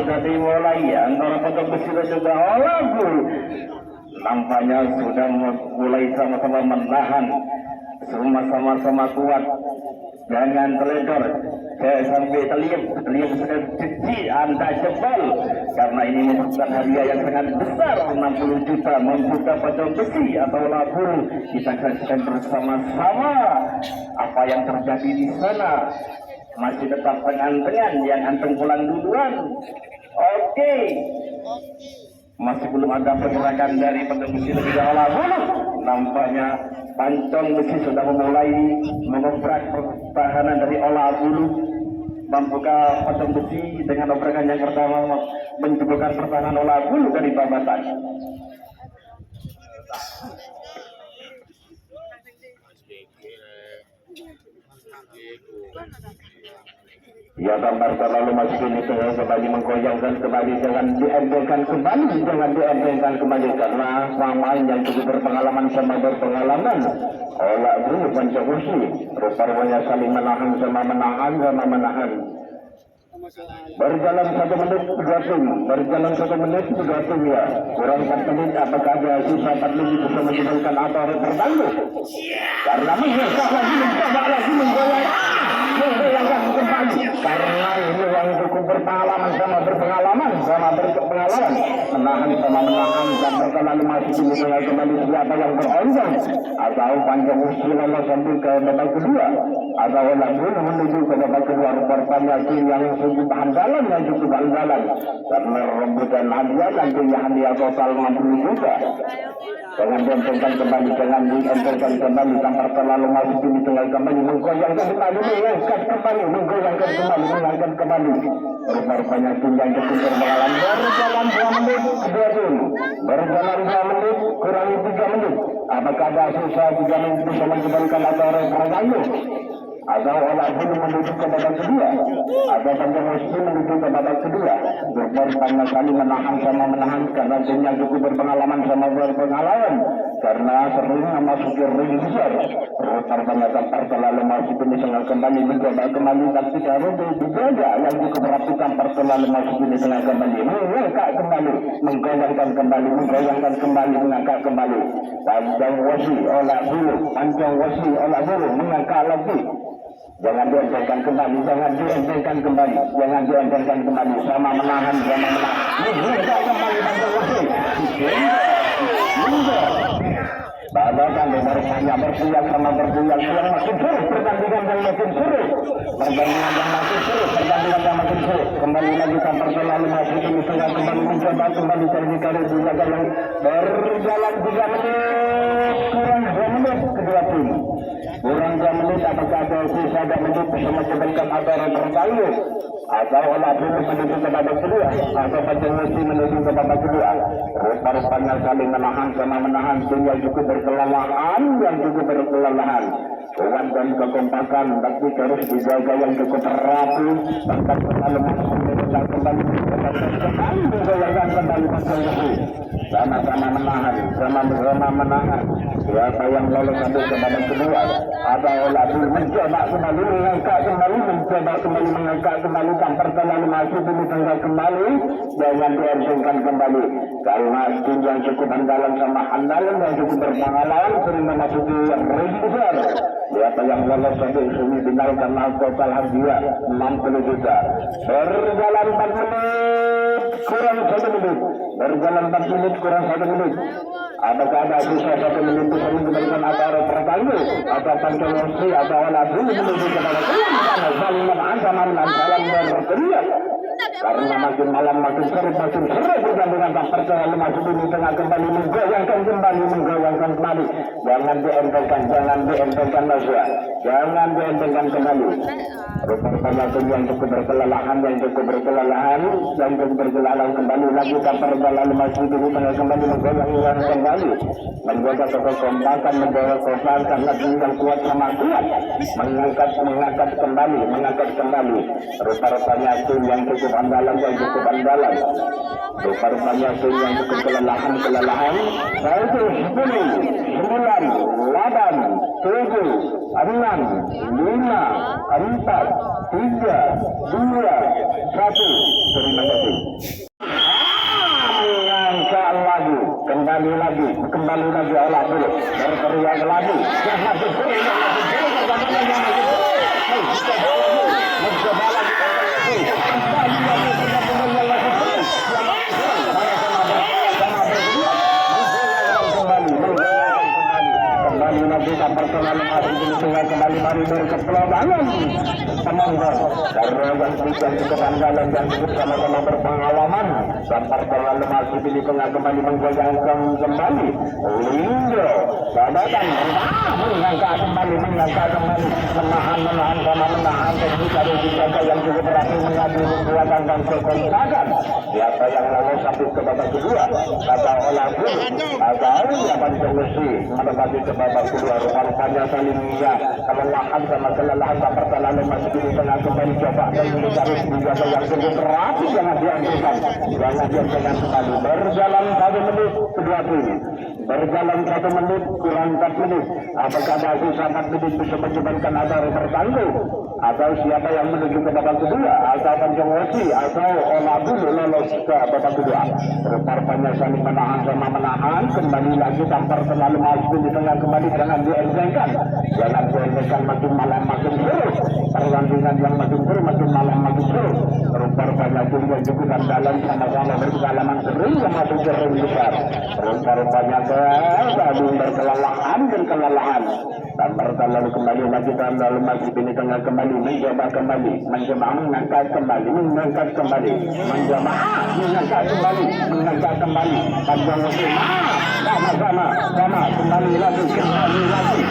sudah dimulai antara potong besi dan juga Olabu. Nampaknya sudah mulai sama-sama menahan, semua sama-sama kuat. Jangan teledor, saya sampai terlihat sudah cuci anda jebol, karena ini merupakan hadiah yang sangat besar, 60 juta membuka potong besi atau labur. Kita saksikan bersama-sama apa yang terjadi di sana. Masih tetap tengah-tengah yang anteng pulang duluan. Oke. Masih belum ada pergerakan dari potong besi lebih dahulu. Nampaknya pancong besi sudah memulai mengobrak pertahanan dari olah bulu, membuka potong besi dengan obrakan yang pertama, menjebolkan pertahanan olah bulu dari babatan. Ya, gambar terlalu masuk ini kembali menggoyangkan kembali, jangan diendengkan kembali, karena pemain yang cukup berpengalaman sama berpengalaman. Olah dulu Pancabusi, rupanya saling menahan sama menahan. Berjalan 1 menit 3 tim, ya. Kurang 4 menit, apakah ada sisa 4 menit bisa menjadikan atau bertangguh? Karena mencoba lagi menggoyangkan kembali. Karena ini yang cukup berpengalaman sama berpengalaman, menahan dan berkelan masih dimulai kembali siapa yang beronjong, atau Pancabusi lolos sampai ke babak kedua, atau lalu menuju ke babak kedua. Rupanya yang cukup andalan, karena rebutan hadiah nantinya hadiah total 60 juta. Jangan dientengkan kembali, tanpa terlalu masuk di tengah kembali, menggoyangkan kembali. Rupanya tim yang cukup berpengalaman berjalan 2 menit, kurangi 3 menit. Apakah ada sisa 3 menit bisa menjadikan atau bertangguh? Atau olah bulu menuju ke babak kedua, atau Pancabusi menuju ke babak kedua. Berpengalaman kali menahan karena timnya cukup berpengalaman sama berpengalaman, karena sering memasuki ring besar. Rupanya tampar terlalu masuk ini tengah kembali, mencoba kembali, tapi harus dijaga yang cukup rapi. Tampar terlalu masuk ini tengah kembali, mengangkat kembali, menggoyangkan kembali, mengangkat kembali. Pancabusi olah bulu, mengangkat lagi. Jangan dientengkan kembali, sama menahan. Kembali Pancabusi. Babakan berpuyang makin suruh, pertandingan yang makin suruh. Kembali lagi tampar terlalu masuk ini tengah kembali, mencoba kembali terjadi dijaga yang berjalan 3 menit, kurang 2 menit kedua tim. Kurang 2 menit, apakah ada sisa 2 menit bisa menjadikan atau bertangguh, atau olah bulu menuju ke babak kedua, atau Pancabusi menuju ke babak kedua. Rupanya saling menahan tim yang cukup berkelelahan, kuat dan kekompakan, tapi harus dijaga yang cukup rapi. Bahkan terlalu masuk kembali Pancabusi. Sama-sama menahan. Siapa yang lolos sampai ke babak kedua, ada olah bulu mencoba kembali, mengangkat kembali, tampar terlalu masuk ini tengah kembali. Jangan dientengkan kembali, karena tim yang cukup andalan yang cukup berpengalaman sering memasuki ring besar. Siapa yang lolos sampai semifinal karena total hadiah 60 juta. Berjalan 4 menit, kurang 1 menit. Apakah ada sisa 1 menit bisa mengembalikan atau pertangguh, atau Pancabusi atau olah bulu menuju kepada saling menahan sama saling berteriak. Karena makin malam makin seru pertandingan tampar terlalu masuk ini tengah kembali, menggoyangkan kembali. Jangan dientengkan Nasya, jangan dientengkan kembali. Rupanya tim yang cukup berkelelahan, kembali lagi tampar terlalu masuk ini tengah kembali, menggoyangkan kembali. Menjaga kekompakan, menjaga kompakan, karena tim yang kuat sama kuat, mengangkat kembali. Rupanya tim yang cukup andalan, rupanya tim yang cukup kelelahan. 10, 9, 8, 7, 6, 5, 4, 3, 2, 1. Terima kasih. kembali lagi olah dulu berteriak lagi kembali lagi tampar terlalu masih kembali mari berkepelobangan Temanggung karena yang cukup andalan dan cukup sama-sama berpengalaman tampar terlalu masih di tengah kembali menggoyangkan kembali Linggo babakan mengangkat kembali menahan sama menahan dan dijaga yang cukup berhasil mengambil kekuatan dan kekompakan siapa yang lolos sampai ke babak kedua atau olah pun atau siapa solusi menempati ke babak kedua rupanya saling kelelahan sama kelelahan tampar terlalu masih di tengah kembali coba dan mencari senjata yang cukup rapi jangan dianjurkan kembali berjalan 1 menit kedua tim berjalan 1 menit kurang 4 menit apakah masih 4 menit bisa menyebabkan ada tertangguh atau siapa yang menuju ke babak kedua atau penjengwasi atau olah dulu lolos ke babak kedua rupanya saling menahan kembali lagi tampar terlalu masuk di tengah kembali jangan dientengkan makin malam makin seru pertandingan yang makin seru makin malam makin seru rupanya juga cukup andalan sama-sama berpengalaman sering yang masuk sering besar rupanya tadi berkelelahan dan kelelahan tampar terlalu kembali lagi terlalu masih ini tengah kembali mencoba kembali mengangkat kembali mengangkat kembali panjang musim sama kembali lagi kembali lagi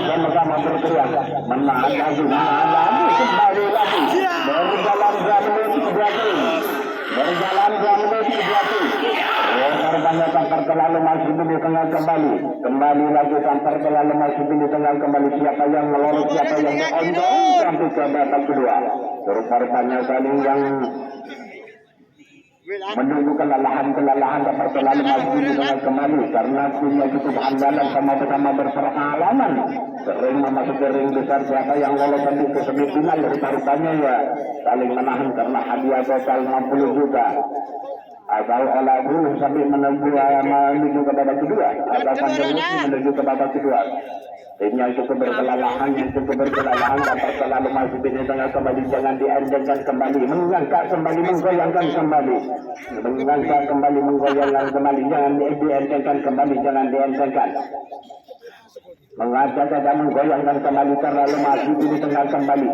sama-sama berteriak menahan lagi kembali lagi berjalan 2 menit Rupanya tampar terlalu masih di tengah kembali lagi tampar terlalu masih di tengah kembali siapa yang melorot siapa yang berondong sampai ke babak kedua rupanya saling yang menunggu kelelahan dapat terlalu maju di tengah kembali karena punya cukup andalan sama-sama berpengalaman sering memasuki ring besar siapa yang lolos ke semifinal rupanya ya saling menahan karena hadiah total 60 juta atau olah dulu sampai menuju ke babak kedua atau panjang menuju ke babak kedua tim yang cukup berkelelahan dapat selalu masuk di tengah kembali jangan diendengkan kembali mengangkat kembali menggoyangkan kembali jangan diendengkan kembali jangan diendengkan mengajak dan menggoyangkan kembali terlalu masih di tengah kembali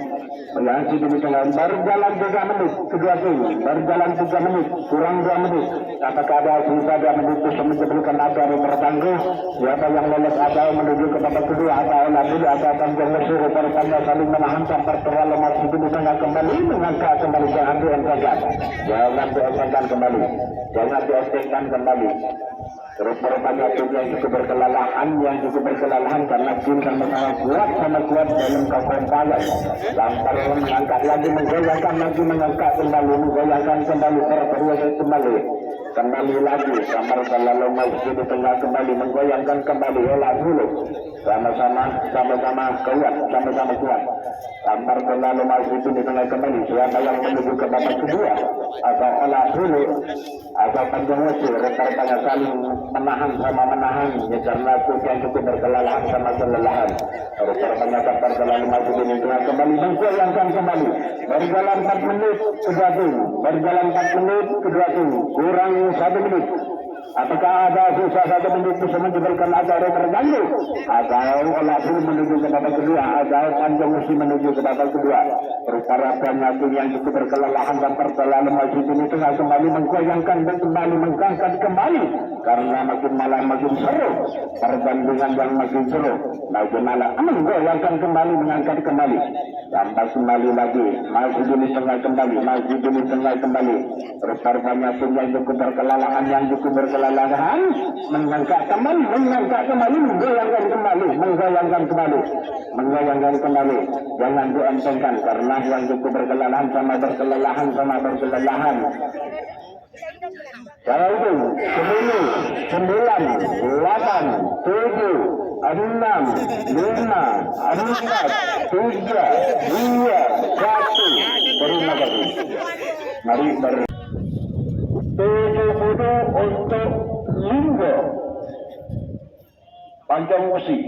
masih di tengah berjalan 3 menit kedua tim berjalan 3 menit kurang 2 menit apakah ada sisa 2 menit bisa menyebabkan ada bertangguh siapa yang lolos atau menuju ke babak kedua atau nanti atau panjang musuh rupanya saling menahan tampar terlalu masih di tengah kembali mengangkat kembali jangan dientengkan kembali rupanya tim yang cukup berkelelahan karena tim sama-sama kuat dalam kekompakan tampar mengangkat lagi menggoyangkan lagi mengangkat kembali kembali lagi tampar terlalu masih di tengah kembali menggoyangkan kembali olah dulu sama-sama kuat tampar terlalu masih di tengah kembali siapa yang menuju ke babak kedua atau olah dulu atau panjang musuh rupanya saling menahan ya karena tim yang cukup berkelelahan sama kelelahan rupanya tampar terlalu masih di tengah kembali menggoyangkan kembali berjalan 4 menit kedua tim kurang 1 menit apakah ada sisa 1 menit bisa menyebabkan ada terganggu atau olah dulu menuju ke babak kedua atau panjang musim menuju ke babak kedua rupanya tim yang cukup berkelelahan dan terlalu masih di tengah kembali menggoyangkan dan kembali mengangkat kembali karena makin malam makin seru pertandingan yang makin seru makin malam menggoyangkan kembali mengangkat kembali tambah kembali lagi masih di tengah kembali rupanya tim yang cukup berkelelahan mengangkat kembali menggoyangkan kembali jangan dientengkan karena yang cukup berkelelahan sama berkelelahan kalau itu 10 9 8 7 6 5 4 3 2 1 terima kasih mari 70 untuk Linggo panjang besi.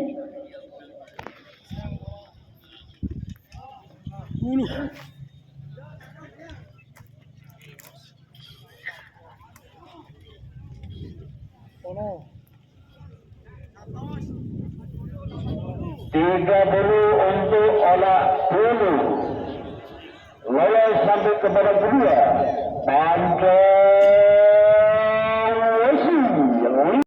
Tiga puluh untuk olah bulu lolos sampai kepada kedua panjang